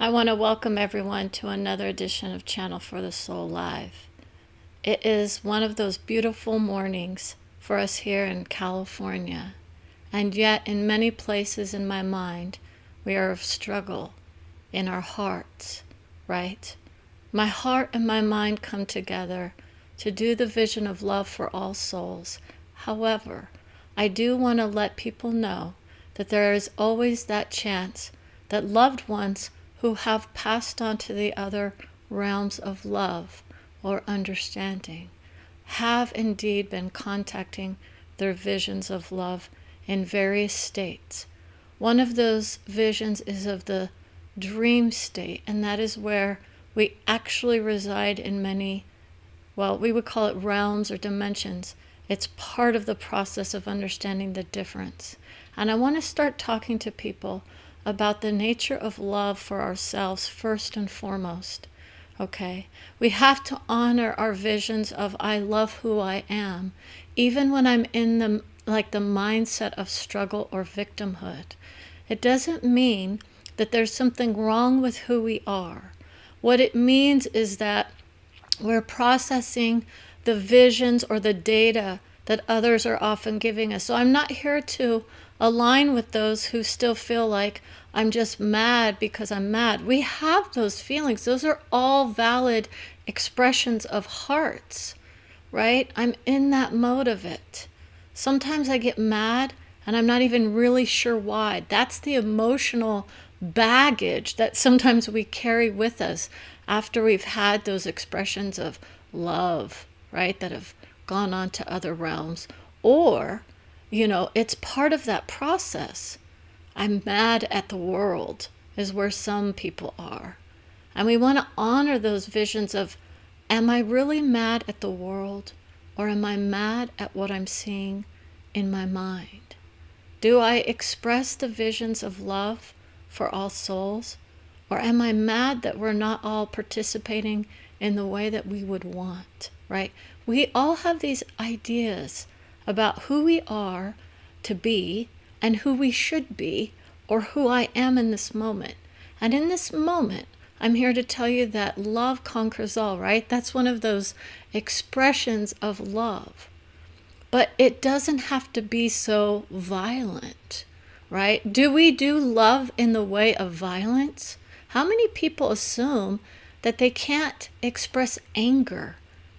I want to welcome everyone to another edition of Channel for the Soul Live. It is one of those beautiful mornings for us here in California, and yet in many places in my mind, we are of struggle in our hearts, right? My heart and my mind come together to do the vision of love for all souls. However, I do want to let people know that there is always that chance that loved ones who have passed on to the other realms of love or understanding have indeed been contacting their visions of love in various states. One of those visions is of the dream state, and that is where we actually reside in many, well, we would call it realms or dimensions. It's part of the process of understanding the difference. And I want to start talking to people about the nature of love for ourselves first and foremost. Okay? We have to honor our visions of I love who I am, even when I'm in the mindset of struggle or victimhood. It doesn't mean that there's something wrong with who we are. What it means is that we're processing the visions or the data that others are often giving us. So I'm not here to align with those who still feel like I'm just mad because I'm mad. We have those feelings. Those are all valid expressions of hearts, right? I'm in that mode of it. Sometimes I get mad and I'm not even really sure why. That's the emotional baggage that sometimes we carry with us after we've had those expressions of love, right, that have gone on to other realms. Or, it's part of that process. I'm mad at the world, is where some people are. And we want to honor those visions of, am I really mad at the world? Or am I mad at what I'm seeing in my mind? Do I express the visions of love for all souls? Or am I mad that we're not all participating in the way that we would want, right? We all have these ideas about who we are to be and who we should be, or who I am in this moment. And in this moment, I'm here to tell you that love conquers all, right? That's one of those expressions of love. But it doesn't have to be so violent, right? Do we do love in the way of violence? How many people assume that they can't express anger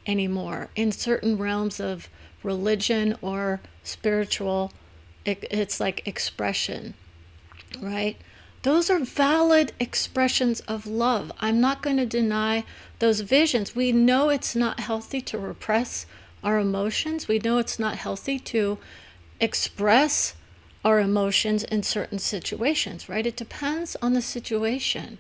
anymore in certain realms of religion or spiritual, it's like expression, right? Those are valid expressions of love. I'm not going to deny those visions. We know it's not healthy to repress our emotions. We know it's not healthy to express our emotions in certain situations, right? It depends on the situation.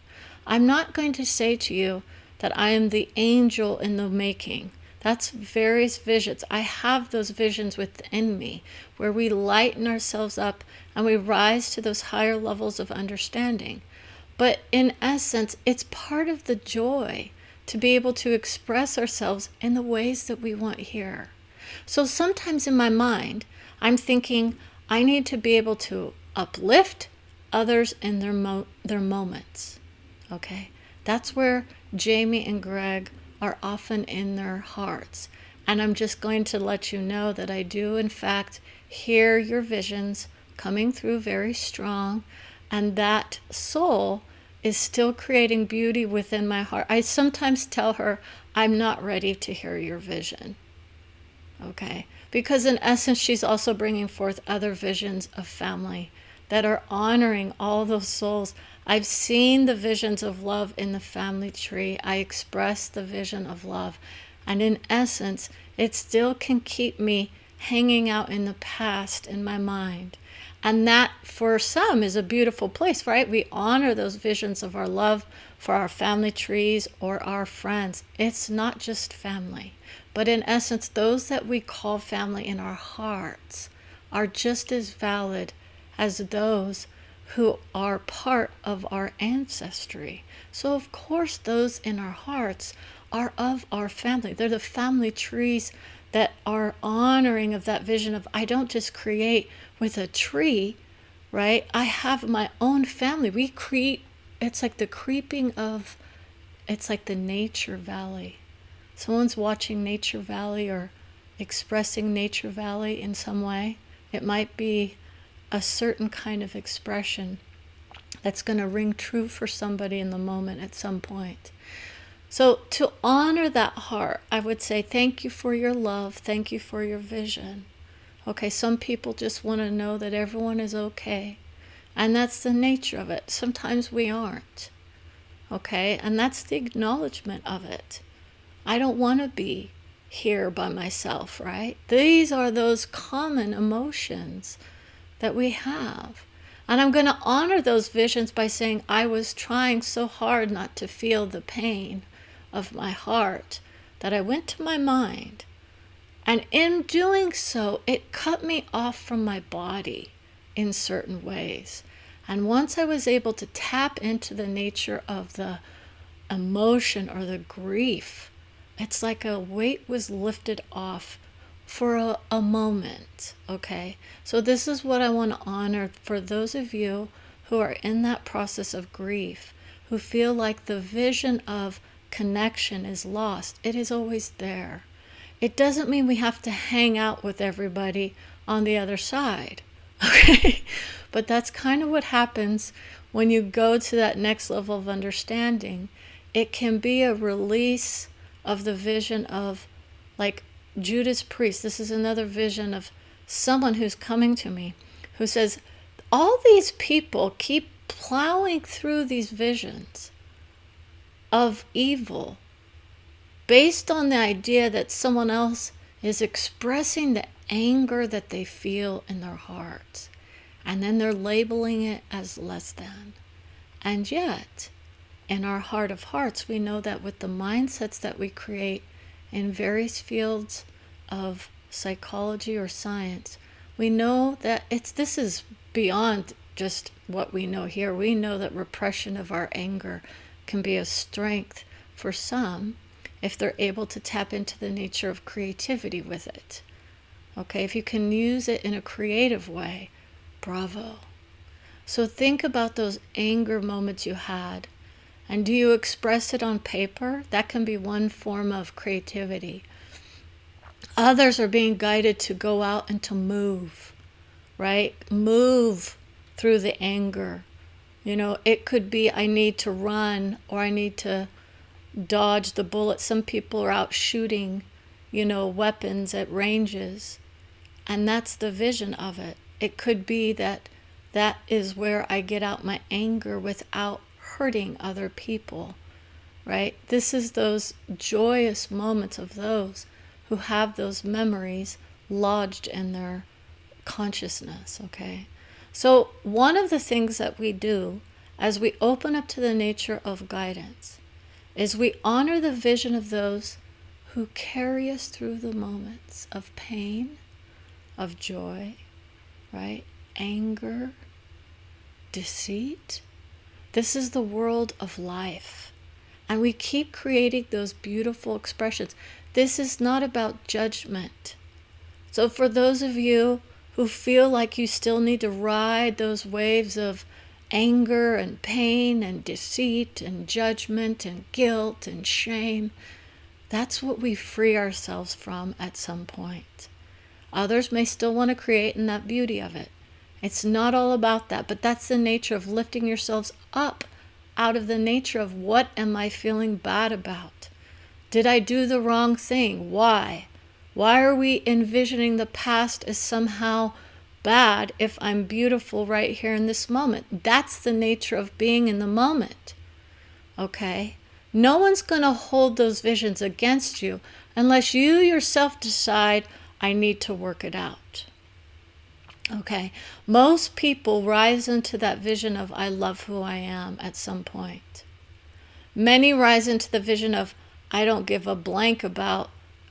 I'm not going to say to you that I am the angel in the making. That's various visions. I have those visions within me where we lighten ourselves up and we rise to those higher levels of understanding. But in essence, it's part of the joy to be able to express ourselves in the ways that we want here. So sometimes in my mind, I'm thinking I need to be able to uplift others in their moments. Okay? That's where Jamie and Greg are often in their hearts. And I'm just going to let you know that I do, in fact, hear your visions coming through very strong, and that soul is still creating beauty within my heart. I sometimes tell her, I'm not ready to hear your vision. Okay? Because in essence, she's also bringing forth other visions of family that are honoring all those souls. I've seen the visions of love in the family tree. I express the vision of love. And in essence, it still can keep me hanging out in the past in my mind. And that, for some, is a beautiful place, right? We honor those visions of our love for our family trees or our friends. It's not just family. But in essence, those that we call family in our hearts are just as valid as those who are part of our ancestry. So of course those in our hearts are of our family. They're the family trees that are honoring of that vision of, I don't just create with a tree, right? I have my own family. We it's like the creeping of, it's like the nature valley. Someone's watching Nature Valley or expressing Nature Valley in some way. It might be a certain kind of expression that's going to ring true for somebody in the moment at some point. So to honor that heart, I would say thank you for your love. Thank you for your vision. Okay, some people just want to know that everyone is okay. And that's the nature of it. Sometimes we aren't. Okay, and that's the acknowledgement of it. I don't want to be here by myself, right? These are those common emotions that we have. And I'm going to honor those visions by saying I was trying so hard not to feel the pain of my heart that I went to my mind. And in doing so, it cut me off from my body in certain ways. And once I was able to tap into the nature of the emotion or the grief, it's like a weight was lifted off for a moment, okay? So this is what I want to honor for those of you who are in that process of grief, who feel like the vision of connection is lost. It is always there. It doesn't mean we have to hang out with everybody on the other side, okay? But that's kind of what happens when you go to that next level of understanding. It can be a release of the vision of, like Judas Priest. This is another vision of someone who's coming to me who says, all these people keep plowing through these visions of evil based on the idea that someone else is expressing the anger that they feel in their hearts. And then they're labeling it as less than. And yet, in our heart of hearts, we know that with the mindsets that we create in various fields of psychology or science, we know that this is beyond just what we know here. We know that repression of our anger can be a strength for some if they're able to tap into the nature of creativity with it. Okay, if you can use it in a creative way, bravo. So think about those anger moments you had. And do you express it on paper? That can be one form of creativity. Others are being guided to go out and to move, right? Move through the anger. You know, it could be I need to run or I need to dodge the bullet. Some people are out shooting, weapons at ranges. And that's the vision of it. It could be that is where I get out my anger without hurting other people, right? This is those joyous moments of those who have those memories lodged in their consciousness, okay? So one of the things that we do as we open up to the nature of guidance is we honor the vision of those who carry us through the moments of pain, of joy, right? Anger, deceit. This is the world of life. And we keep creating those beautiful expressions. This is not about judgment. So for those of you who feel like you still need to ride those waves of anger and pain and deceit and judgment and guilt and shame, that's what we free ourselves from at some point. Others may still want to create in that beauty of it. It's not all about that, but that's the nature of lifting yourselves up out of the nature of what am I feeling bad about? Did I do the wrong thing? Why? Why are we envisioning the past as somehow bad if I'm beautiful right here in this moment? That's the nature of being in the moment, okay? No one's going to hold those visions against you unless you yourself decide, I need to work it out. Okay, most people rise into that vision of I love who I am at some point. Many rise into the vision of I don't give a blank about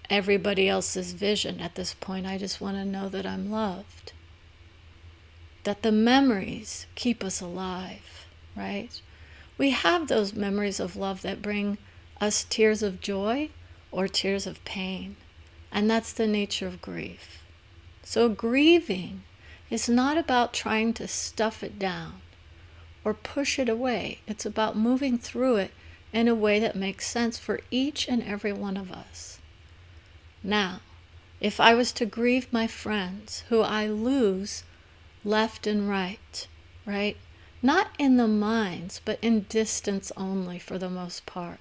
everybody else's vision at this point. I just want to know that I'm loved. That the memories keep us alive, right? We have those memories of love that bring us tears of joy or tears of pain. And that's the nature of grief. So grieving is not about trying to stuff it down or push it away. It's about moving through it in a way that makes sense for each and every one of us. Now, if I was to grieve my friends who I lose left and right? Not in the minds, but in distance only for the most part.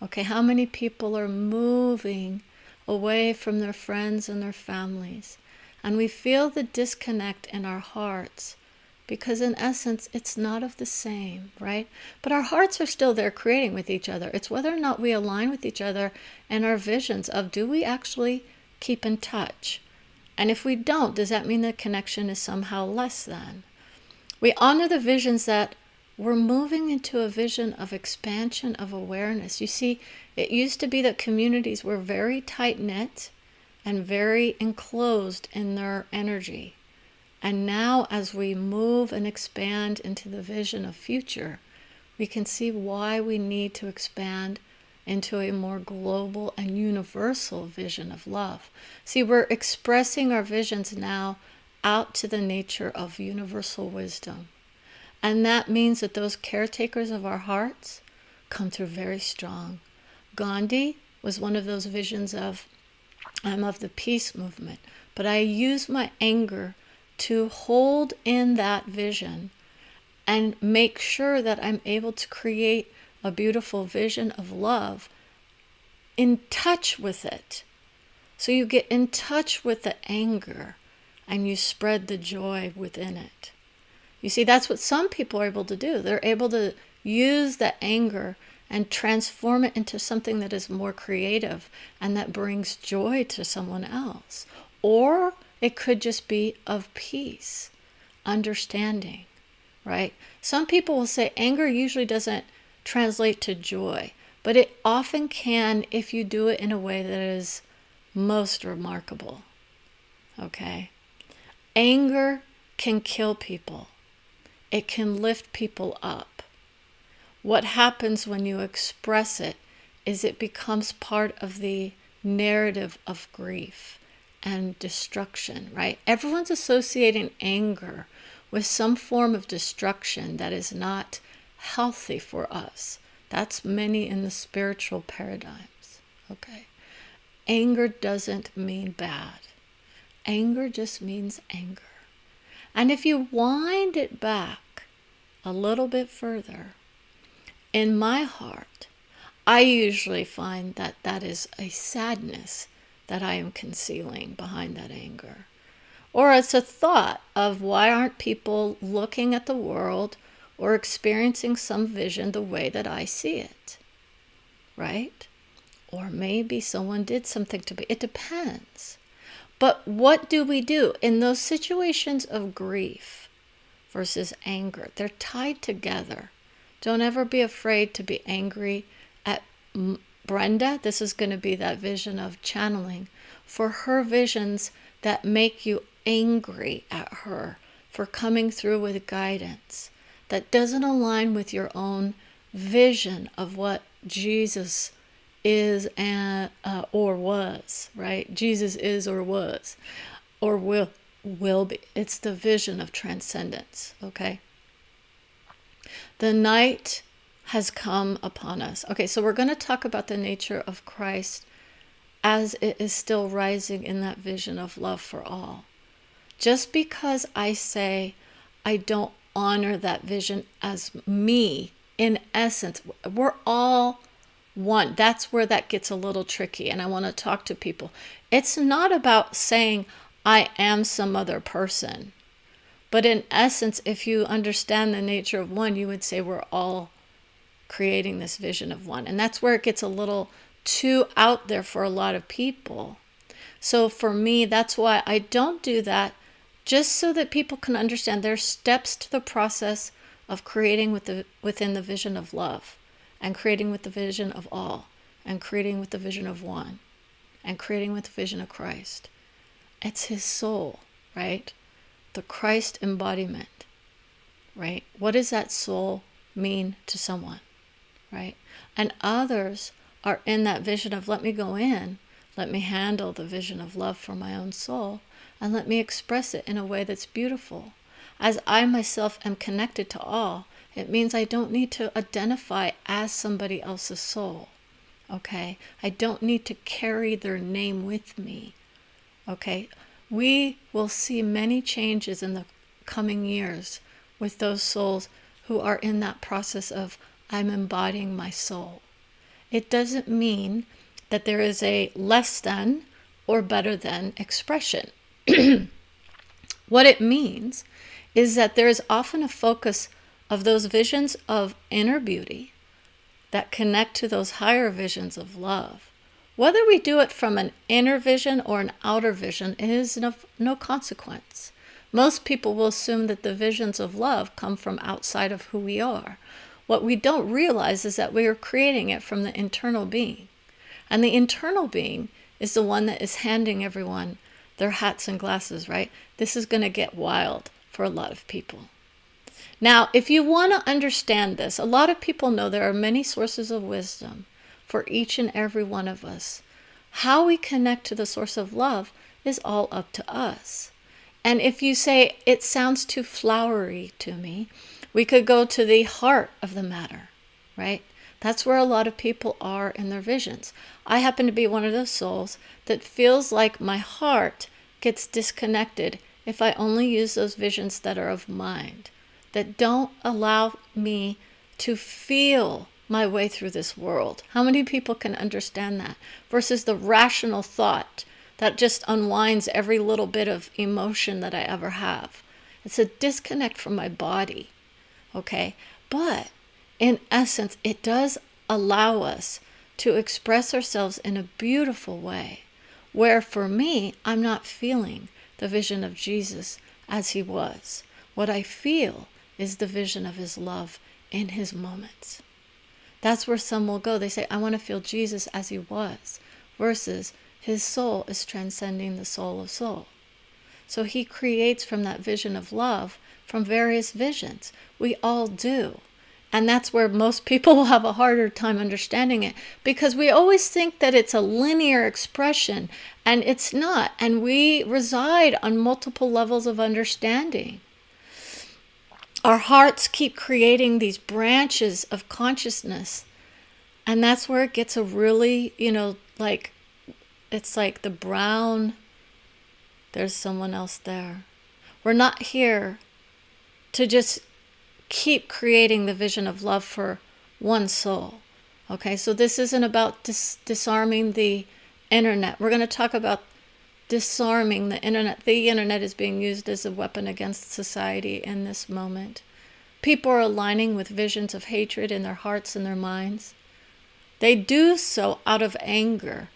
Okay, how many people are moving away from their friends and their families? And we feel the disconnect in our hearts because in essence, it's not of the same, right? But our hearts are still there creating with each other. It's whether or not we align with each other and our visions of, do we actually keep in touch? And if we don't, does that mean the connection is somehow less than? We honor the visions that we're moving into a vision of expansion of awareness. You see, it used to be that communities were very tight-knit and very enclosed in their energy. And now as we move and expand into the vision of future, we can see why we need to expand into a more global and universal vision of love. See, we're expressing our visions now out to the nature of universal wisdom. And that means that those caretakers of our hearts come through very strong. Gandhi was one of those visions of, I'm of the peace movement, but I use my anger to hold in that vision and make sure that I'm able to create a beautiful vision of love in touch with it. So you get in touch with the anger and you spread the joy within it. You see, that's what some people are able to do. They're able to use the anger and transform it into something that is more creative and that brings joy to someone else. Or it could just be of peace, understanding, right? Some people will say anger usually doesn't translate to joy, but it often can if you do it in a way that is most remarkable, okay? Anger can kill people. It can lift people up. What happens when you express it is it becomes part of the narrative of grief and destruction, right? Everyone's associating anger with some form of destruction that is not healthy for us. That's many in the spiritual paradigms, okay? Anger doesn't mean bad. Anger just means anger. And if you wind it back a little bit further, in my heart, I usually find that that is a sadness that I am concealing behind that anger. Or it's a thought of why aren't people looking at the world or experiencing some vision the way that I see it, right? Or maybe someone did something to me. It depends. But what do we do in those situations of grief versus anger? They're tied together. Don't ever be afraid to be angry at Brenda. This is going to be that vision of channeling for her visions that make you angry at her for coming through with guidance that doesn't align with your own vision of what Jesus is and or was, right? Jesus is or was or will be. It's the vision of transcendence, okay? The night has come upon us. Okay, so we're going to talk about the nature of Christ as it is still rising in that vision of love for all. Just because I say I don't honor that vision as me, in essence, we're all one. That's where that gets a little tricky, and I want to talk to people. It's not about saying I am some other person, but in essence, if you understand the nature of one, you would say we're all creating this vision of one. And that's where it gets a little too out there for a lot of people. So for me, that's why I don't do that, just so that people can understand there's steps to the process of creating within the vision of love, and creating with the vision of all, and creating with the vision of one, and creating with the vision of Christ. It's his soul, right? The Christ embodiment, right? What does that soul mean to someone, right? And others are in that vision of, let me go in, let me handle the vision of love for my own soul, and let me express it in a way that's beautiful. As I myself am connected to all, It means I don't need to identify as somebody else's soul. Okay? I don't need to carry their name with me. Okay? We will see many changes in the coming years with those souls who are in that process of, I'm embodying my soul. It doesn't mean that there is a less than or better than expression. What it means is that there is often a focus of those visions of inner beauty that connect to those higher visions of love. Whether we do it from an inner vision or an outer vision is no consequence. Most people will assume that the visions of love come from outside of who we are. What we don't realize is that we are creating it from the internal being. And the internal being is the one that is handing everyone their hats and glasses, right? This is going to get wild for a lot of people. Now, if you want to understand this, a lot of people know there are many sources of wisdom for each and every one of us. How we connect to the source of love is all up to us. And if you say, it sounds too flowery to me, we could go to the heart of the matter, right? That's where a lot of people are in their visions. I happen to be one of those souls that feels like my heart gets disconnected if I only use those visions that are of mind, that don't allow me to feel my way through this world. How many people can understand that? Versus the rational thought that just unwinds every little bit of emotion that I ever have. It's a disconnect from my body, okay? But in essence, it does allow us to express ourselves in a beautiful way, where for me, I'm not feeling the vision of Jesus as he was. What I feel is the vision of his love in his moments. That's where some will go. They say, I want to feel Jesus as he was, versus his soul is transcending the soul of soul. So he creates from that vision of love from various visions. We all do. And that's where most people will have a harder time understanding it, because we always think that it's a linear expression, and it's not. And we reside on multiple levels of understanding. Our hearts keep creating these branches of consciousness, and that's where it gets a really, it's like the brown, there's someone else there. We're not here to just keep creating the vision of love for one soul. Okay, so this isn't about disarming the internet. We're going to talk about disarming the internet. The internet is being used as a weapon against society in this moment. People are aligning with visions of hatred in their hearts and their minds. They do so out of anger,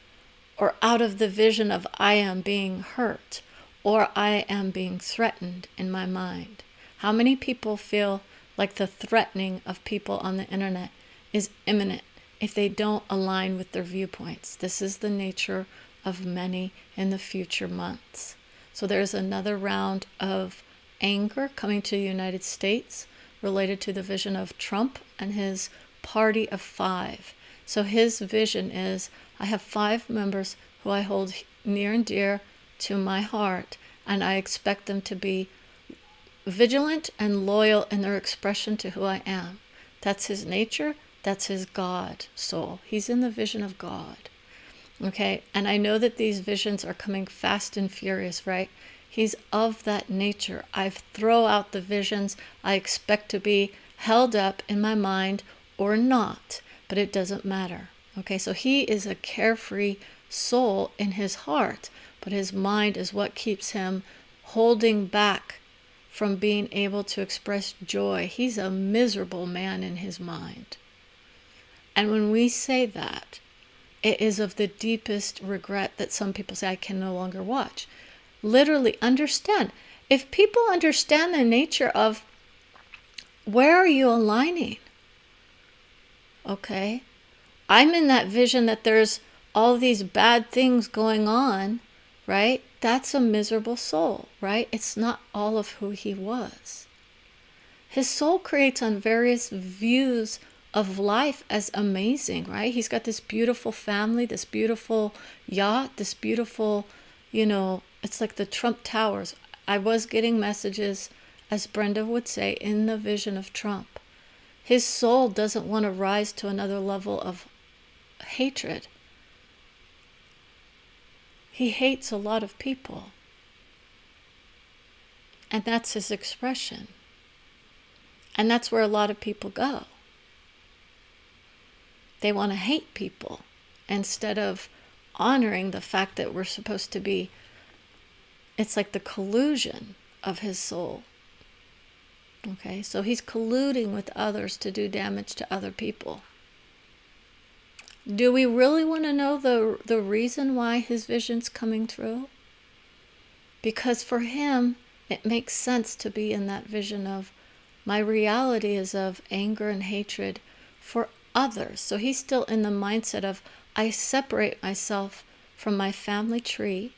or out of the vision of I am being hurt, or I am being threatened in my mind. How many people feel like the threatening of people on the internet is imminent if they don't align with their viewpoints? This is the nature of many in the future months. So there's another round of anger coming to the United States related to the vision of Trump and his party of 5. So his vision is, I have 5 members who I hold near and dear to my heart, and I expect them to be vigilant and loyal in their expression to who I am. That's his nature. That's his God soul. He's in the vision of God. Okay, and I know that these visions are coming fast and furious, right? He's of that nature. I throw out the visions I expect to be held up in my mind or not, but it doesn't matter. Okay, so he is a carefree soul in his heart, but his mind is what keeps him holding back from being able to express joy. He's a miserable man in his mind. And when we say that, it is of the deepest regret that some people say, I can no longer watch. Literally understand. If people understand the nature of where are you aligning? Okay? I'm in that vision that there's all these bad things going on, right? That's a miserable soul, right? It's not all of who he was. His soul creates on various views of life as amazing, right? He's got this beautiful family, this beautiful yacht, this beautiful, it's like the Trump Towers. I was getting messages, as Brenda would say, in the vision of Trump. His soul doesn't want to rise to another level of hatred. He hates a lot of people. And that's his expression. And that's where a lot of people go. They want to hate people instead of honoring the fact that we're supposed to be, it's like the collusion of his soul. Okay, so he's colluding with others to do damage to other people. Do we really want to know the reason why his vision's coming through? Because for him, it makes sense to be in that vision of, my reality is of anger and hatred for others. So he's still in the mindset of, I separate myself from my family tree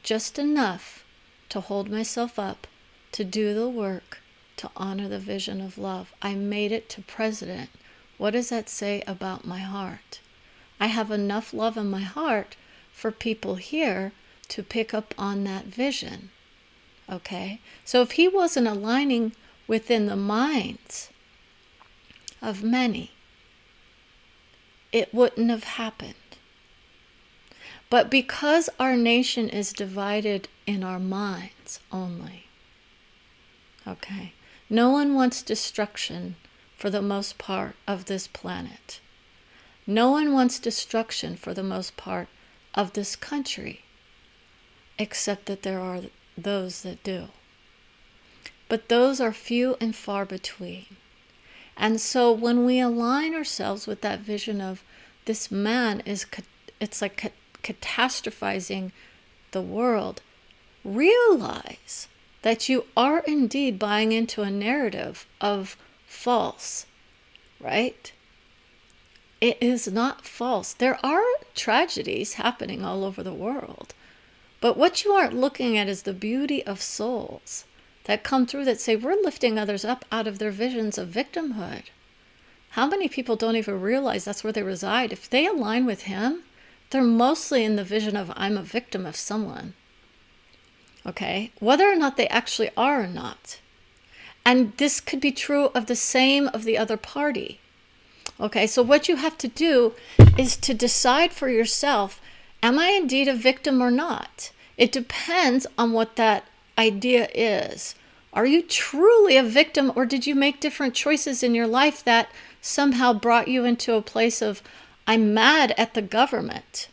just enough to hold myself up, to do the work, to honor the vision of love. I made it to president. What does that say about my heart? I have enough love in my heart for people here to pick up on that vision. Okay? So if he wasn't aligning within the minds of many, it wouldn't have happened. But because our nation is divided in our minds only, okay, no one wants destruction for the most part of this planet. No one wants destruction for the most part of this country, except that there are those that do. But those are few and far between. And so when we align ourselves with that vision of this man it's like catastrophizing the world, realize that you are indeed buying into a narrative of false, right? It is not false. There are tragedies happening all over the world. But what you aren't looking at is the beauty of souls that come through that say, we're lifting others up out of their visions of victimhood. How many people don't even realize that's where they reside? If they align with him, they're mostly in the vision of, I'm a victim of someone. Okay? Whether or not they actually are or not. And this could be true of the same of the other party. Okay, so what you have to do is to decide for yourself, am I indeed a victim or not? It depends on what that idea is. Are you truly a victim, or did you make different choices in your life that somehow brought you into a place of, I'm mad at the government?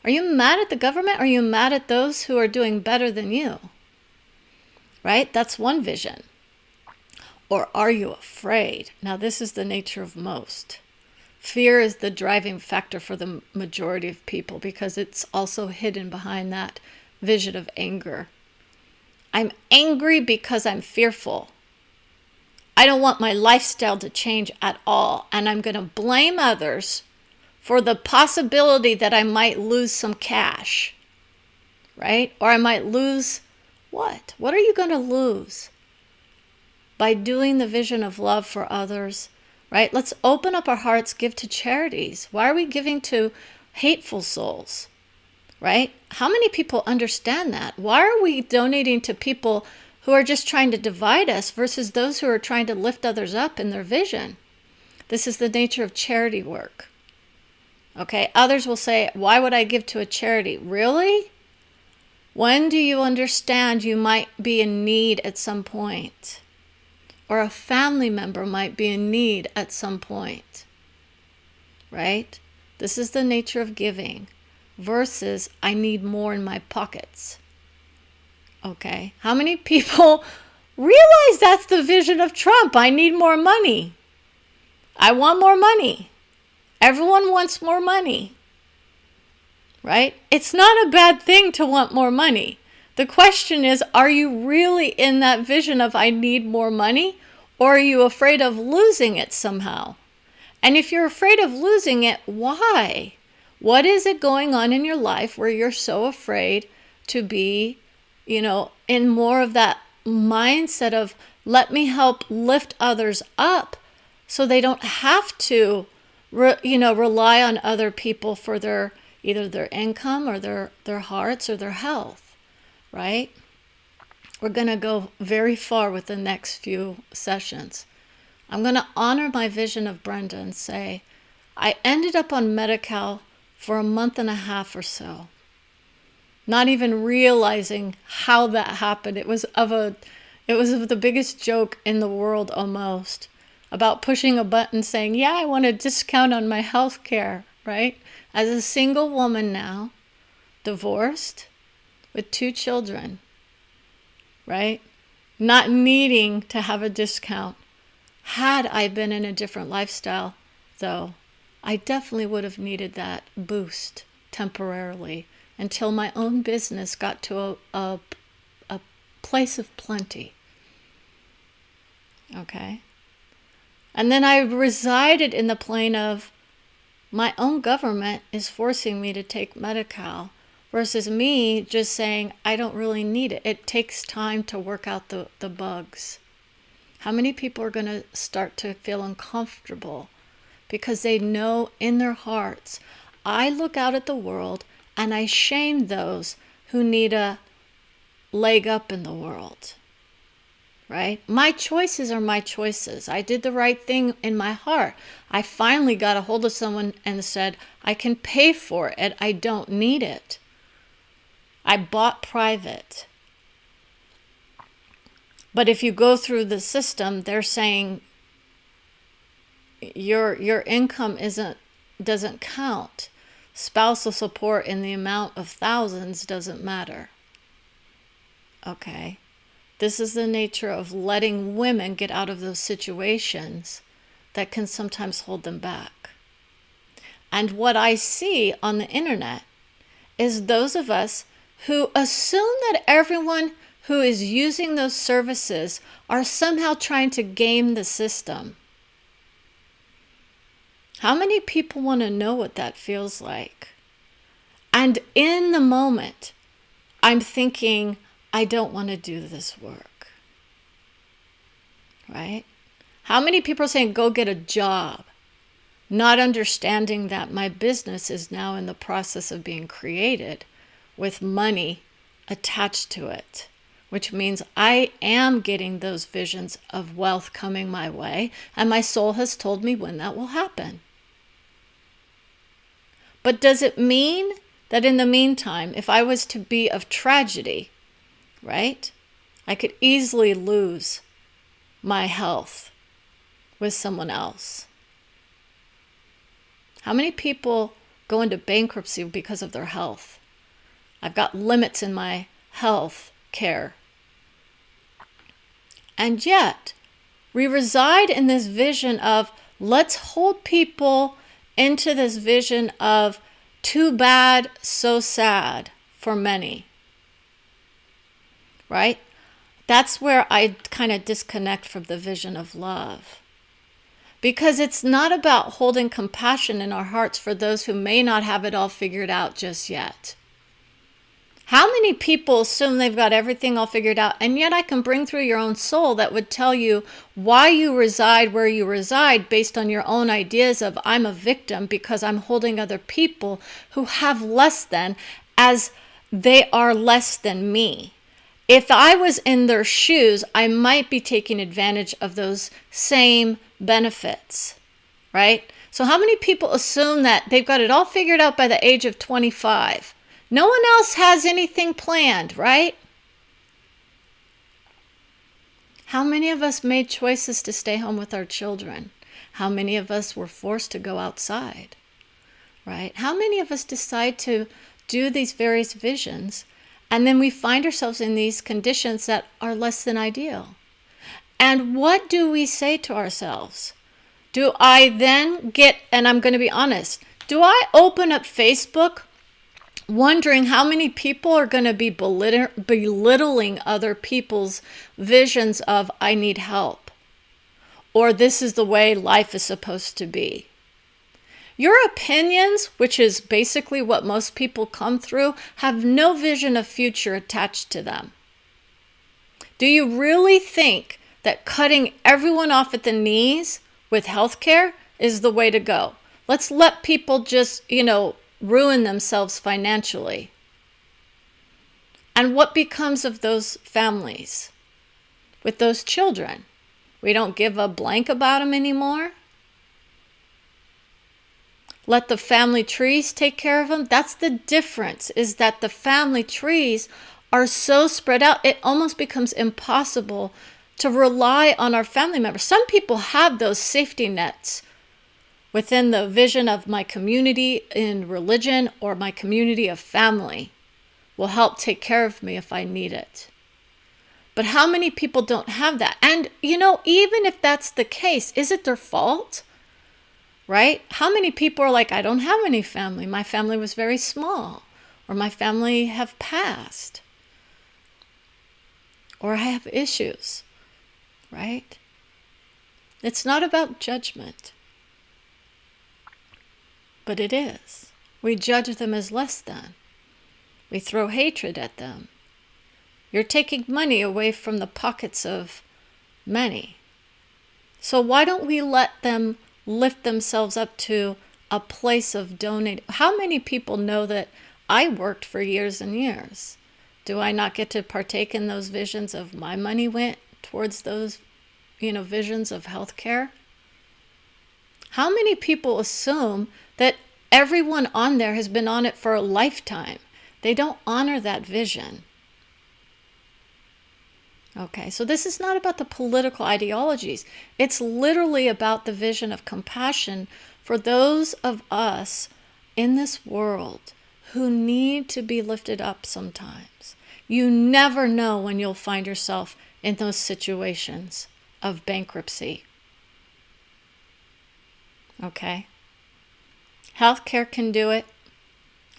Are you mad at the government? Or are you mad at those who are doing better than you? Right? That's one vision. Or are you afraid? Now, this is the nature of most. Fear is the driving factor for the majority of people because it's also hidden behind that vision of anger. I'm angry because I'm fearful. I don't want my lifestyle to change at all, and I'm going to blame others for the possibility that I might lose some cash, right? Or I might lose what? What are you going to lose by doing the vision of love for others, right? Let's open up our hearts, give to charities. Why are we giving to hateful souls, right? How many people understand that? Why are we donating to people who are just trying to divide us versus those who are trying to lift others up in their vision? This is the nature of charity work. Okay, others will say, why would I give to a charity? Really? When do you understand you might be in need at some point? Or a family member might be in need at some point, right? This is the nature of giving versus I need more in my pockets. Okay, how many people realize that's the vision of Trump? I need more money. I want more money. Everyone wants more money, right? It's not a bad thing to want more money. The question is, are you really in that vision of I need more money, or are you afraid of losing it somehow? And if you're afraid of losing it, why? What is it going on in your life where you're so afraid to be, in more of that mindset of let me help lift others up so they don't have to, rely on other people for either their income or their hearts or their health. Right? We're going to go very far with the next few sessions. I'm going to honor my vision of Brenda and say, I ended up on Medi-Cal for a month and a half or so, not even realizing how that happened. It was of the biggest joke in the world almost, about pushing a button saying, yeah, I want a discount on my health care, right? As a single woman now, divorced, with 2 children, right? Not needing to have a discount. Had I been in a different lifestyle, though, I definitely would have needed that boost temporarily until my own business got to a place of plenty. Okay? And then I resided in the plane of my own government is forcing me to take Medi-Cal versus me just saying, I don't really need it. It takes time to work out the bugs. How many people are going to start to feel uncomfortable because they know in their hearts, I look out at the world and I shame those who need a leg up in the world, right? My choices are my choices. I did the right thing in my heart. I finally got a hold of someone and said, I can pay for it. I don't need it. I bought private. But if you go through the system, they're saying your income doesn't count. Spousal support in the amount of thousands doesn't matter. Okay. This is the nature of letting women get out of those situations that can sometimes hold them back. And what I see on the internet is those of us who assume that everyone who is using those services are somehow trying to game the system. How many people want to know what that feels like? And in the moment, I'm thinking, I don't want to do this work. Right? How many people are saying, go get a job, not understanding that my business is now in the process of being created with money attached to it? Which means I am getting those visions of wealth coming my way, and my soul has told me when that will happen. But does it mean that in the meantime, if I was to be of tragedy, right, I could easily lose my health with someone else? How many people go into bankruptcy because of their health? I've got limits in my health care. And yet, we reside in this vision of, let's hold people into this vision of too bad, so sad for many. Right? That's where I kind of disconnect from the vision of love. Because it's not about holding compassion in our hearts for those who may not have it all figured out just yet. How many people assume they've got everything all figured out, and yet I can bring through your own soul that would tell you why you reside where you reside based on your own ideas of, I'm a victim because I'm holding other people who have less than as they are less than me. If I was in their shoes, I might be taking advantage of those same benefits, right? So how many people assume that they've got it all figured out by the age of 25? No one else has anything planned, right? How many of us made choices to stay home with our children? How many of us were forced to go outside, right? How many of us decide to do these various visions, and then we find ourselves in these conditions that are less than ideal? And what do we say to ourselves? Do I then get, and I'm going to be honest, do I open up Facebook wondering how many people are going to be belittling other people's visions of, I need help, or this is the way life is supposed to be? Your opinions, which is basically what most people come through, have no vision of future attached to them. Do you really think that cutting everyone off at the knees with healthcare is the way to go? Let's let people just, ruin themselves financially. And what becomes of those families with those children, We don't give a blank about them anymore. Let the family trees take care of them. That's the difference, is that the family trees are so spread out, it almost becomes impossible to rely on our family members. Some people have those safety nets within the vision of my community in religion or my community of family will help take care of me if I need it. But how many people don't have that? And, even if that's the case, is it their fault? Right? How many people are like, I don't have any family. My family was very small. Or my family have passed. Or I have issues. Right? It's not about judgment. But it is. We judge them as less than. We throw hatred at them. You're taking money away from the pockets of many. So why don't we let them lift themselves up to a place of donating? How many people know that I worked for years and years? Do I not get to partake in those visions of my money went towards those, visions of healthcare? How many people assume that everyone on there has been on it for a lifetime? They don't honor that vision. Okay, so this is not about the political ideologies. It's literally about the vision of compassion for those of us in this world who need to be lifted up sometimes. You never know when you'll find yourself in those situations of bankruptcy. Okay? Healthcare can do it.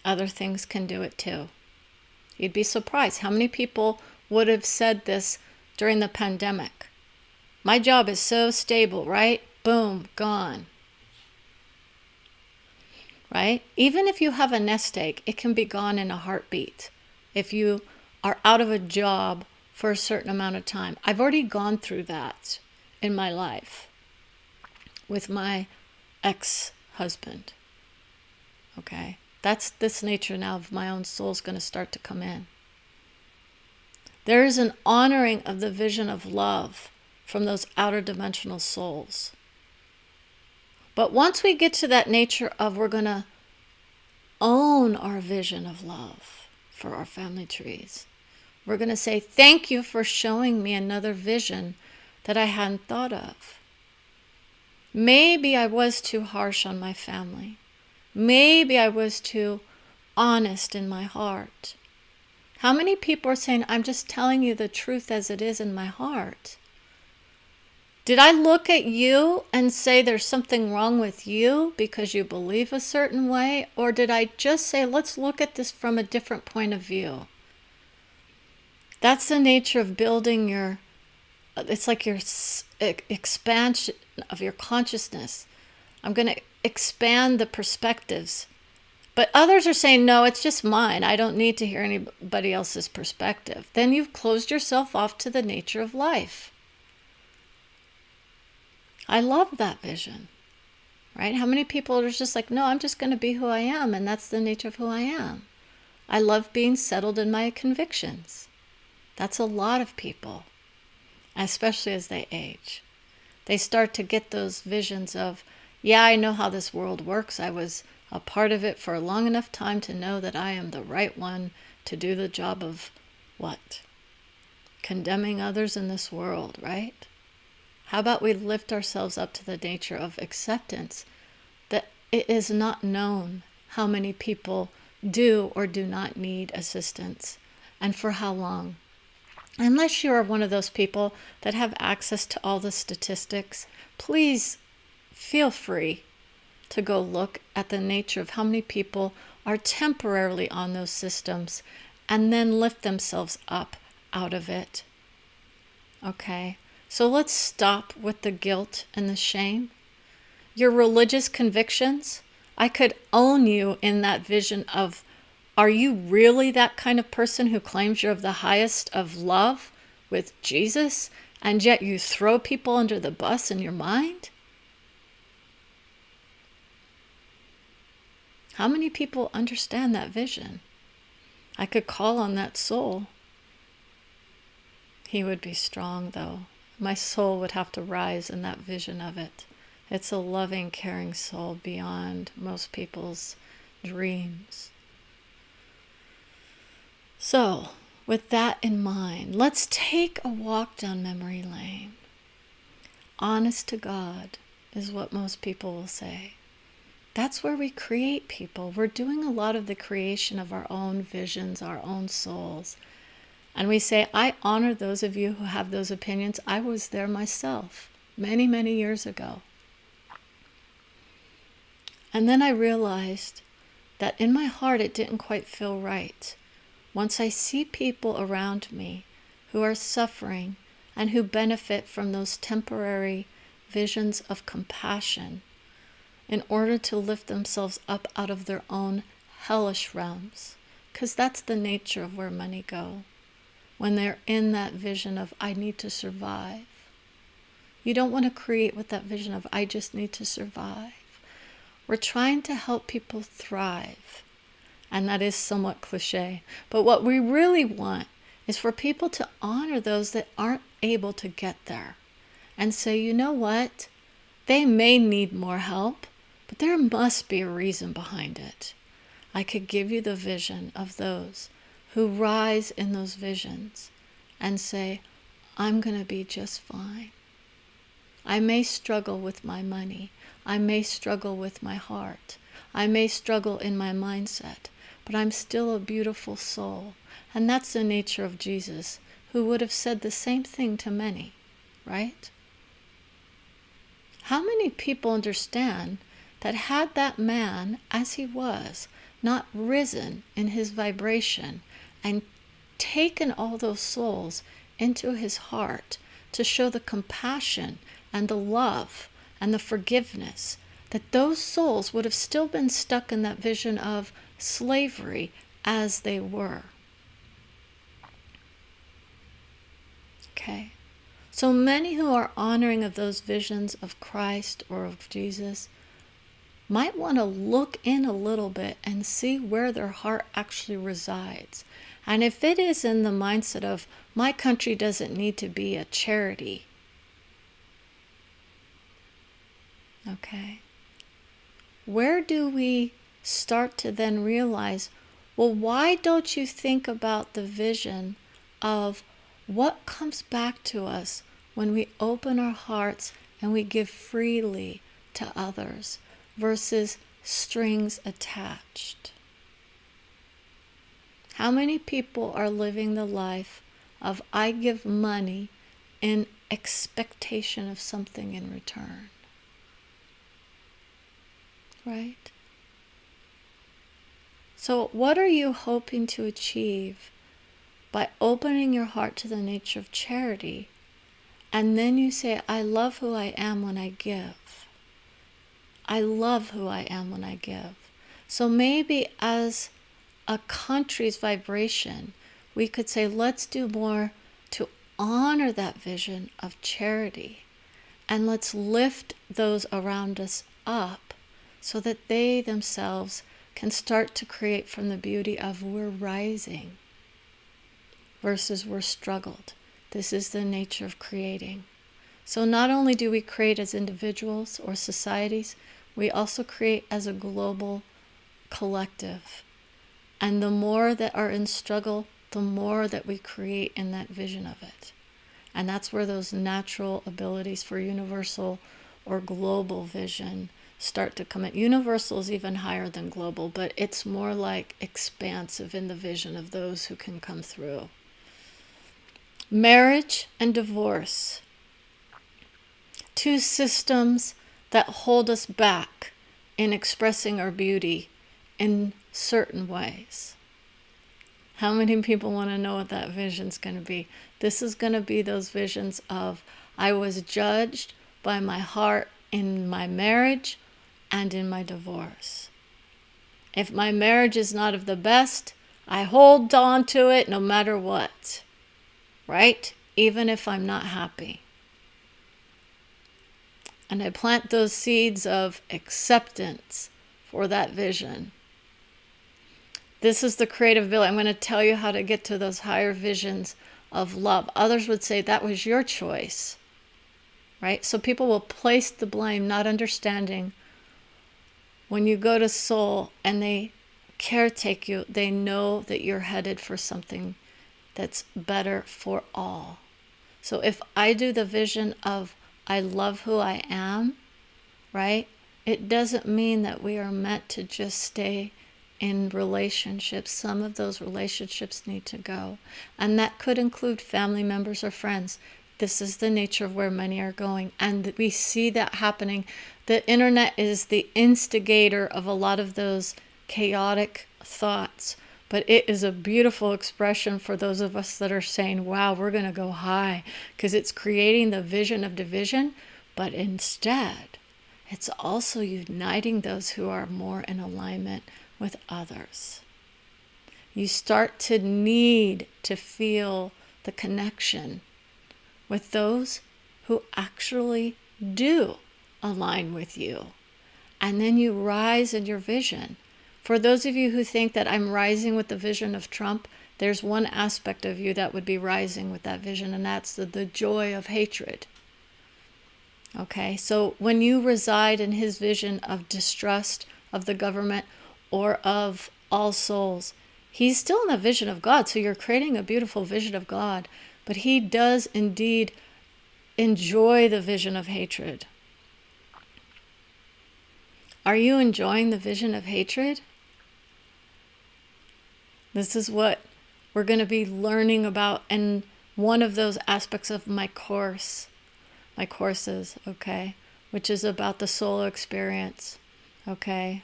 Other things can do it too. You'd be surprised how many people would have said this during the pandemic. My job is so stable, right? Boom, gone. Right? Even if you have a nest egg, it can be gone in a heartbeat. If you are out of a job for a certain amount of time. I've already gone through that in my life with my ex-husband. Okay? That's this nature now of my own soul is going to start to come in. There is an honoring of the vision of love from those outer dimensional souls. But once we get to that nature of we're going to own our vision of love for our family trees, we're going to say, thank you for showing me another vision that I hadn't thought of. Maybe I was too harsh on my family. Maybe I was too honest in my heart. How many people are saying, I'm just telling you the truth as it is in my heart? Did I look at you and say there's something wrong with you because you believe a certain way? Or did I just say, let's look at this from a different point of view? That's the nature of building it's like your expansion of your consciousness. I'm going to expand the perspectives. But others are saying, no, it's just mine. I don't need to hear anybody else's perspective. Then you've closed yourself off to the nature of life. I love that vision, right? How many people are just like, no, I'm just going to be who I am, and that's the nature of who I am. I love being settled in my convictions. That's a lot of people, especially as they age. They start to get those visions of, yeah, I know how this world works. I was a part of it for a long enough time to know that I am the right one to do the job of what? Condemning others in this world, right? How about we lift ourselves up to the nature of acceptance, that it is not known how many people do or do not need assistance, and for how long. Unless you are one of those people that have access to all the statistics, please feel free to go look at the nature of how many people are temporarily on those systems and then lift themselves up out of it. Okay? So let's stop with the guilt and the shame. Your religious convictions, I could own you in that vision of, are you really that kind of person who claims you're of the highest of love with Jesus, and yet you throw people under the bus in your mind? How many people understand that vision? I could call on that soul. He would be strong, though. my soul would have to rise in that vision of it. It's a loving, caring soul beyond most people's dreams. So, with that in mind, let's take a walk down memory lane. Honest to God is what most people will say. That's where we create people. We're doing a lot of the creation of our own visions, our own souls. And we say, I honor those of you who have those opinions. I was there myself many, many years ago. And then I realized that in my heart it didn't quite feel right. Once I see people around me who are suffering and who benefit from those temporary visions of compassion in order to lift themselves up out of their own hellish realms, because that's the nature of where money go. When they're in that vision of, I need to survive. You don't want to create with that vision of, I just need to survive. We're trying to help people thrive. And that is somewhat cliche. But what we really want is for people to honor those that aren't able to get there. And say, you know what? They may need more help, but there must be a reason behind it. I could give you the vision of those who rise in those visions and say, I'm going to be just fine. I may struggle with my money. I may struggle with my heart. I may struggle in my mindset, but I'm still a beautiful soul. And that's the nature of Jesus, who would have said the same thing to many, right? How many people understand that had that man, as he was, not risen in his vibration and taken all those souls into his heart to show the compassion and the love and the forgiveness, that those souls would have still been stuck in that vision of slavery as they were. Okay? So many who are honoring of those visions of Christ or of Jesus might want to look in a little bit and see where their heart actually resides. And if it is in the mindset of, my country doesn't need to be a charity, okay, where do we start to then realize, well, why don't you think about the vision of what comes back to us when we open our hearts and we give freely to others versus strings attached? How many people are living the life of, I give money in expectation of something in return? Right? So what are you hoping to achieve by opening your heart to the nature of charity? And then you say, I love who I am when I give. I love who I am when I give. So maybe as a country's vibration, we could say, let's do more to honor that vision of charity. And let's lift those around us up so that they themselves can start to create from the beauty of, we're rising versus we're struggled. This is the nature of creating. So not only do we create as individuals or societies, we also create as a global collective. And the more that are in struggle, the more that we create in that vision of it. And that's where those natural abilities for universal or global vision start to come in. Universal is even higher than global, but it's more like expansive in the vision of those who can come through. Marriage and divorce. Two systems that hold us back in expressing our beauty in certain ways. How many people want to know what that vision's going to be? This is going to be those visions of, I was judged by my heart in my marriage and in my divorce. If my marriage is not of the best, I hold on to it no matter what, right? Even if I'm not happy. And I plant those seeds of acceptance for that vision. This is the creative ability. I'm going to tell you how to get to those higher visions of love. Others would say that was your choice. right? So people will place the blame, not understanding when you go to soul and they caretake you, they know that you're headed for something that's better for all. So if I do the vision of I love who I am, right? It doesn't mean that we are meant to just stay in relationships. Some of those relationships need to go. And that could include family members or friends. This is the nature of where many are going. And we see that happening. The internet is the instigator of a lot of those chaotic thoughts. But it is a beautiful expression for those of us that are saying, wow, we're going to go high. Because it's creating the vision of division. But instead, it's also uniting those who are more in alignment with others. You start to need to feel the connection with those who actually do align with you. And then you rise in your vision. For those of you who think that I'm rising with the vision of Trump, there's one aspect of you that would be rising with that vision, and that's the joy of hatred. Okay, so when you reside in his vision of distrust of the government or of all souls, he's still in the vision of God. So you're creating a beautiful vision of God, but he does indeed enjoy the vision of hatred. Are you enjoying the vision of hatred? This is what we're going to be learning about in one of those aspects of my courses, okay, which is about the soul experience, okay,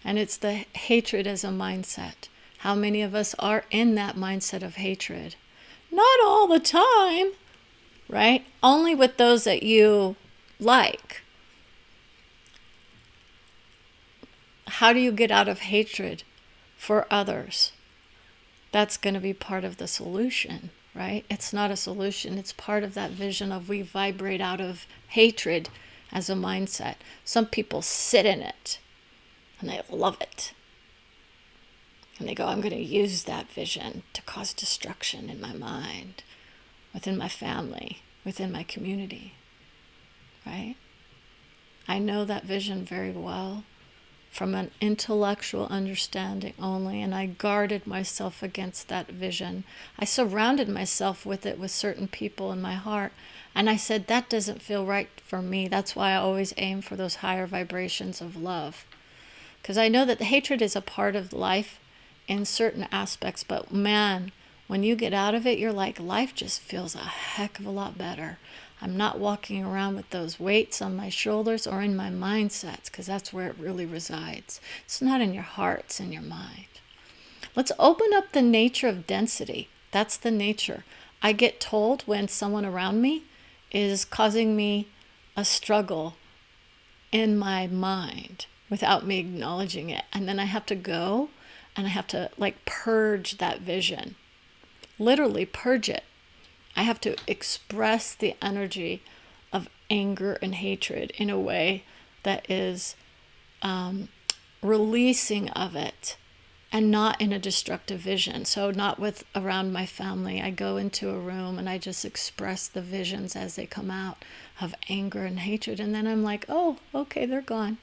and it's the hatred as a mindset. How many of us are in that mindset of hatred? Not all the time, right? Only with those that you like. How do you get out of hatred for others? That's going to be part of the solution, right? It's not a solution. It's part of that vision of we vibrate out of hatred as a mindset. Some people sit in it and they love it. And they go, I'm going to use that vision to cause destruction in my mind, within my family, within my community, right? I know that vision very well from an intellectual understanding only, and I guarded myself against that vision. I surrounded myself with it with certain people in my heart, and I said, that doesn't feel right for me. That's why I always aim for those higher vibrations of love. Because I know that the hatred is a part of life in certain aspects, but man, when you get out of it, you're like, life just feels a heck of a lot better. I'm not walking around with those weights on my shoulders or in my mindsets, because that's where it really resides. It's not in your heart, it's in your mind. Let's open up the nature of density. That's the nature. I get told when someone around me is causing me a struggle in my mind without me acknowledging it. And then I have to go and I have to purge that vision. Literally purge it. I have to express the energy of anger and hatred in a way that is releasing of it and not in a destructive vision. So not with around my family. I go into a room and I just express the visions as they come out of anger and hatred. And then I'm like, oh, okay, they're gone.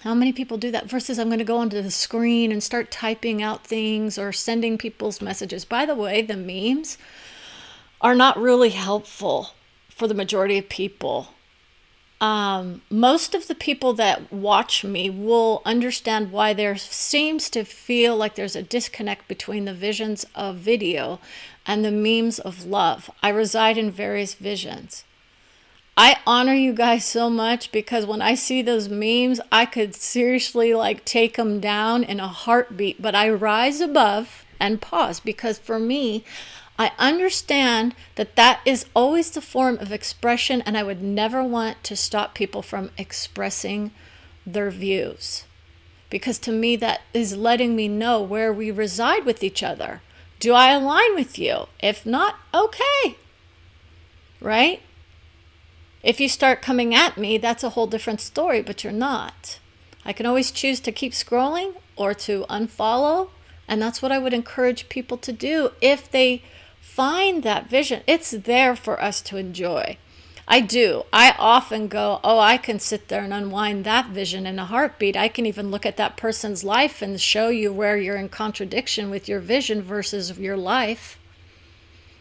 How many people do that? Versus I'm going to go onto the screen and start typing out things or sending people's messages. By the way, the memes are not really helpful for the majority of people. Most of the people that watch me will understand why there seems to feel like there's a disconnect between the visions of video and the memes of love. I reside in various visions. I honor you guys so much because when I see those memes, I could seriously take them down in a heartbeat, but I rise above and pause because for me, I understand that that is always the form of expression, and I would never want to stop people from expressing their views. Because to me, that is letting me know where we reside with each other. Do I align with you? If not, okay. Right? If you start coming at me, that's a whole different story, but you're not. I can always choose to keep scrolling or to unfollow, and that's what I would encourage people to do if they find that vision. It's there for us to enjoy. I do. I often go, oh, I can sit there and unwind that vision in a heartbeat. I can even look at that person's life and show you where you're in contradiction with your vision versus your life.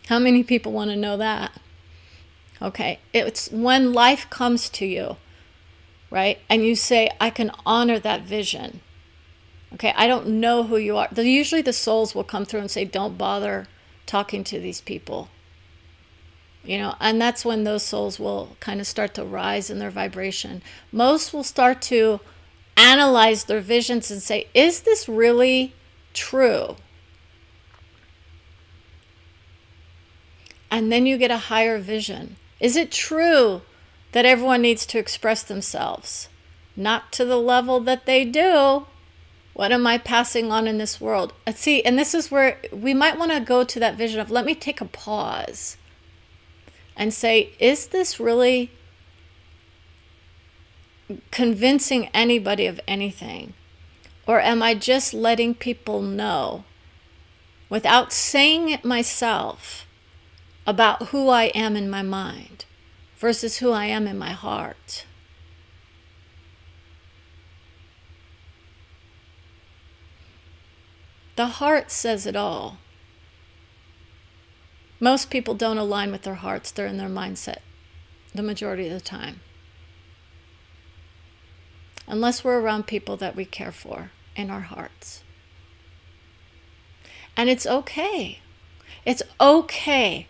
How many people want to know that? Okay, it's when life comes to you, right? And you say, I can honor that vision. Okay, I don't know who you are. Usually the souls will come through and say, don't bother talking to these people. And that's when those souls will kind of start to rise in their vibration. Most will start to analyze their visions and say, is this really true? And then you get a higher vision. Is it true that everyone needs to express themselves? Not to the level that they do. What am I passing on in this world? See, and this is where we might want to go to that vision of, let me take a pause and say, is this really convincing anybody of anything? Or am I just letting people know, without saying it myself, about who I am in my mind versus who I am in my heart? The heart says it all. Most people don't align with their hearts. They're in their mindset the majority of the time. Unless we're around people that we care for in our hearts. And it's okay. It's okay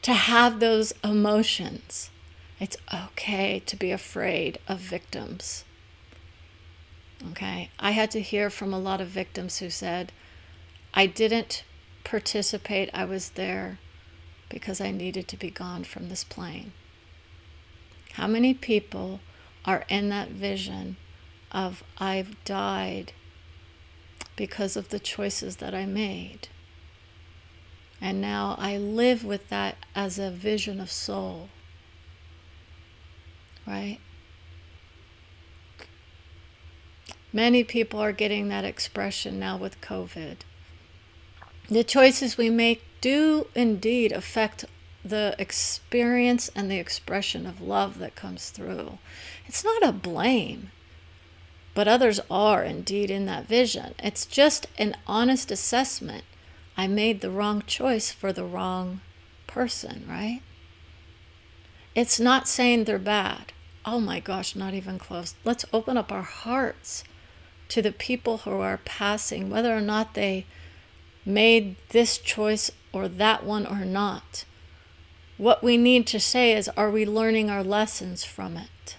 to have those emotions. It's okay to be afraid of victims. Okay? I had to hear from a lot of victims who said, I didn't participate, I was there because I needed to be gone from this plane. How many people are in that vision of, I've died because of the choices that I made, and now I live with that as a vision of soul, right? Many people are getting that expression now with COVID. The choices we make do indeed affect the experience and the expression of love that comes through. It's not a blame, but others are indeed in that vision. It's just an honest assessment. I made the wrong choice for the wrong person, right? It's not saying they're bad. Oh my gosh, not even close. Let's open up our hearts to the people who are passing, whether or not they made this choice or that one or not. What we need to say is, are we learning our lessons from it?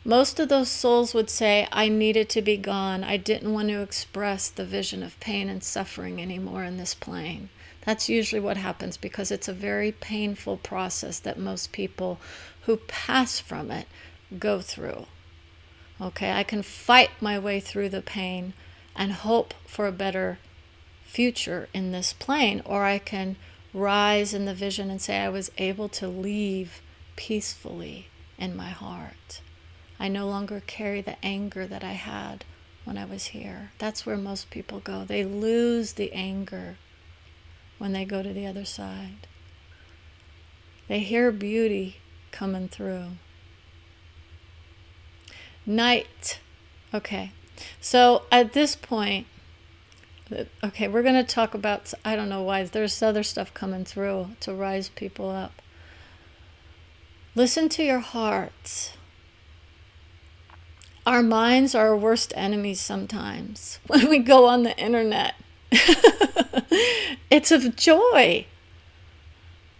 Most of those souls would say, I needed to be gone. I didn't want to express the vision of pain and suffering anymore in this plane. That's usually what happens, because it's a very painful process that most people who pass from it go through. Okay, I can fight my way through the pain and hope for a better future in this plane, or I can rise in the vision and say, I was able to leave peacefully in my heart. I no longer carry the anger that I had when I was here. That's where most people go. They lose the anger when they go to the other side. They hear beauty coming through. Night. Okay. So at this point, okay, we're going to talk about, I don't know why, there's other stuff coming through to rise people up. Listen to your hearts. Our minds are our worst enemies sometimes when we go on the internet. It's of joy.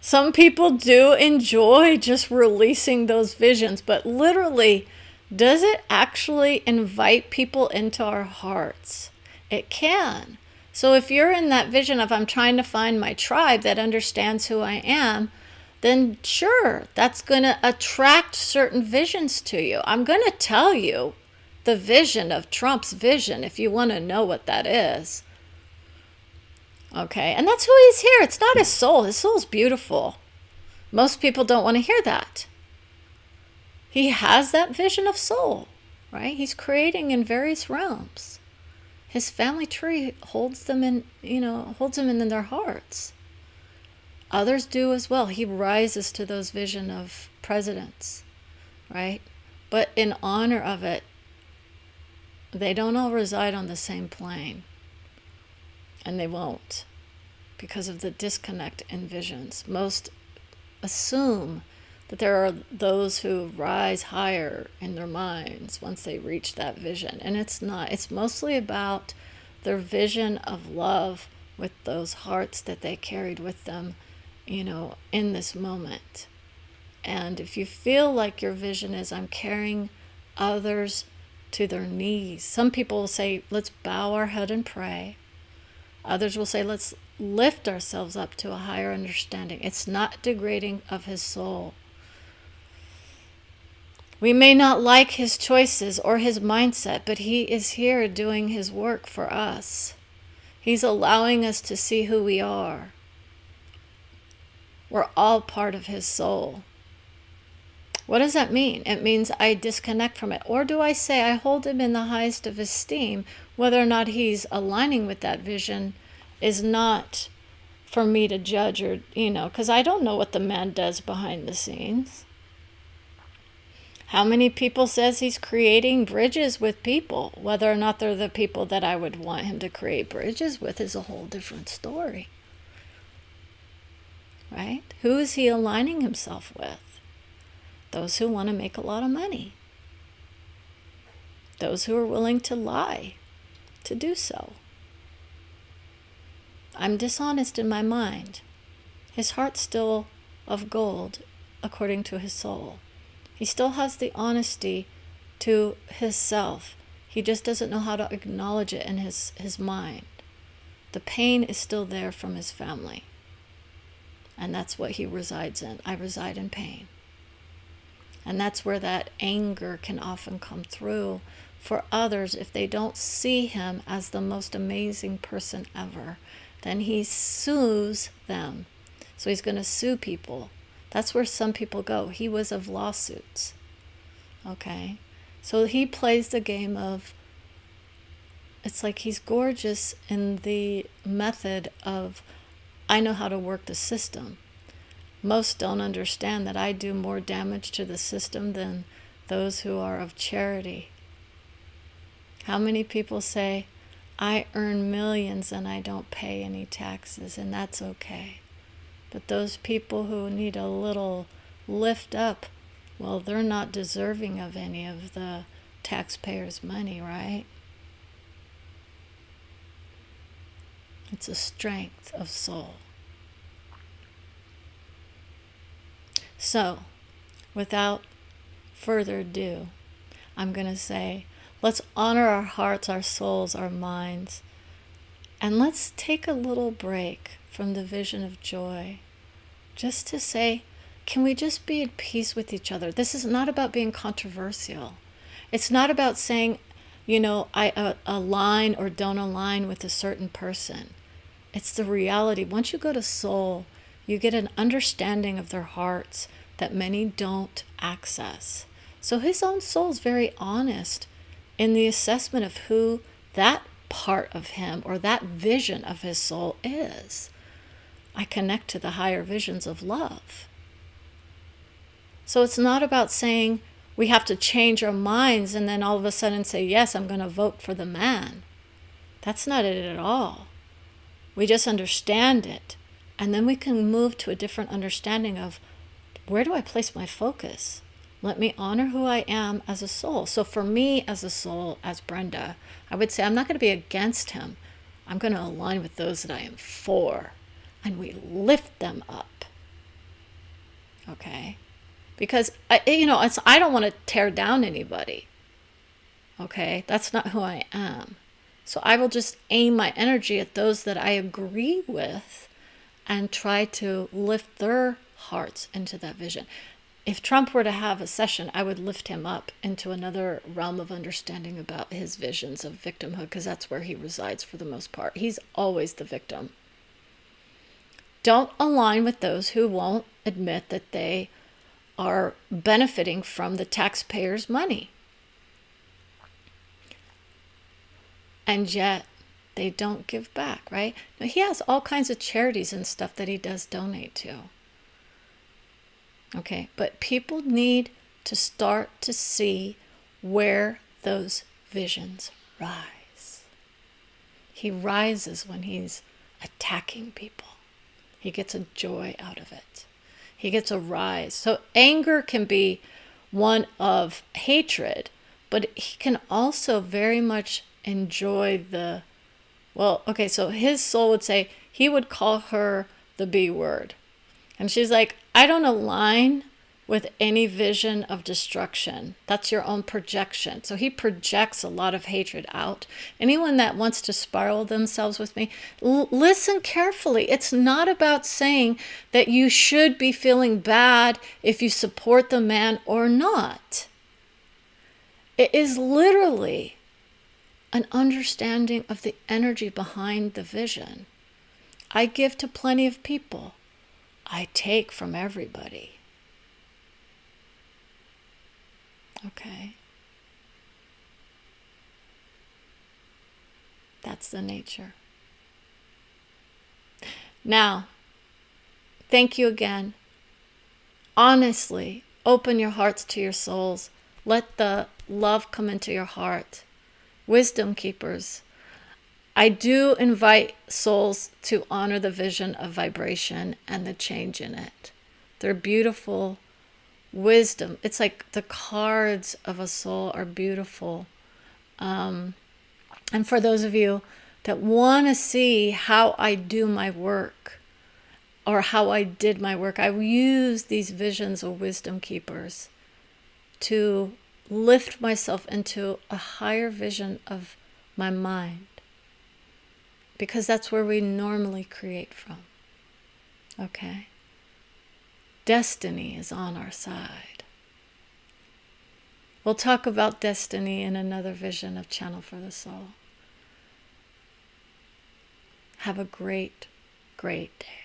Some people do enjoy just releasing those visions, but literally, does it actually invite people into our hearts? It can. So if you're in that vision of, I'm trying to find my tribe that understands who I am, then sure, that's going to attract certain visions to you. I'm going to tell you the vision of Trump's vision if you want to know what that is. Okay, and that's who he's here. It's not his soul. His soul's beautiful. Most people don't want to hear that. He has that vision of soul, right? He's creating in various realms. His family tree holds them in, holds them in their hearts. Others do as well. He rises to those vision of presidents, right? But in honor of it, they don't all reside on the same plane. And they won't, because of the disconnect in visions. Most assume that there are those who rise higher in their minds once they reach that vision. And it's not. It's mostly about their vision of love with those hearts that they carried with them, in this moment. And if you feel like your vision is, I'm carrying others to their knees. Some people will say, let's bow our head and pray. Others will say, let's lift ourselves up to a higher understanding. It's not degrading of his soul. We may not like his choices or his mindset, but he is here doing his work for us. He's allowing us to see who we are. We're all part of his soul. What does that mean? It means I disconnect from it. Or do I say I hold him in the highest of esteem? Whether or not he's aligning with that vision is not for me to judge, or, because I don't know what the man does behind the scenes. How many people says he's creating bridges with people? Whether or not they're the people that I would want him to create bridges with is a whole different story. Right? Who is he aligning himself with? Those who want to make a lot of money. Those who are willing to lie to do so. I'm dishonest in my mind. His heart's still of gold, according to his soul. He still has the honesty to his self. He just doesn't know how to acknowledge it in his mind. The pain is still there from his family. And that's what he resides in. I reside in pain. And that's where that anger can often come through for others. If they don't see him as the most amazing person ever, then he sues them. So he's going to sue people. That's where some people go. He was of lawsuits. Okay? So he plays the game of, it's like he's gorgeous in the method of, I know how to work the system. Most don't understand that I do more damage to the system than those who are of charity. How many people say, I earn millions and I don't pay any taxes, and that's okay. But those people who need a little lift up, well, they're not deserving of any of the taxpayers' money, right? It's a strength of soul. So, without further ado, I'm going to say, let's honor our hearts, our souls, our minds, and let's take a little break from the vision of joy, just to say, can we just be at peace with each other? This is not about being controversial. It's not about saying, I align or don't align with a certain person. It's the reality. Once you go to soul, you get an understanding of their hearts that many don't access. So his own soul is very honest in the assessment of who that part of him or that vision of his soul is. I connect to the higher visions of love. So it's not about saying we have to change our minds and then all of a sudden say, yes, I'm going to vote for the man. That's not it at all. We just understand it. And then we can move to a different understanding of, where do I place my focus? Let me honor who I am as a soul. So for me as a soul, as Brenda, I would say I'm not going to be against him. I'm going to align with those that I am for. And we lift them up. Okay? Because, I don't want to tear down anybody. Okay? That's not who I am. So I will just aim my energy at those that I agree with and try to lift their hearts into that vision. If Trump were to have a session, I would lift him up into another realm of understanding about his visions of victimhood, because that's where he resides for the most part. He's always the victim. Don't align with those who won't admit that they are benefiting from the taxpayers' money. And yet, they don't give back, right? Now, he has all kinds of charities and stuff that he does donate to. Okay, but people need to start to see where those visions rise. He rises when he's attacking people. He gets a joy out of it. He gets a rise. So anger can be one of hatred, but he can also very much enjoy the, well, okay, so his soul would say, he would call her the B word. And she's like, I don't align with any vision of destruction. That's your own projection. So he projects a lot of hatred out. Anyone that wants to spiral themselves with me, listen carefully. It's not about saying that you should be feeling bad if you support the man or not. It is literally an understanding of the energy behind the vision. I give to plenty of people. I take from everybody. Okay. That's the nature. Now, thank you again. Honestly, open your hearts to your souls. Let the love come into your heart. Wisdom keepers, I do invite souls to honor the vision of vibration and the change in it. They're beautiful. Wisdom, it's like the cards of a soul are beautiful. And for those of you that want to see how I do my work or how I did my work, I use these visions of wisdom keepers to lift myself into a higher vision of my mind, because that's where we normally create from. Okay? Destiny is on our side. We'll talk about destiny in another vision of Channel for the Soul. Have a great, great day.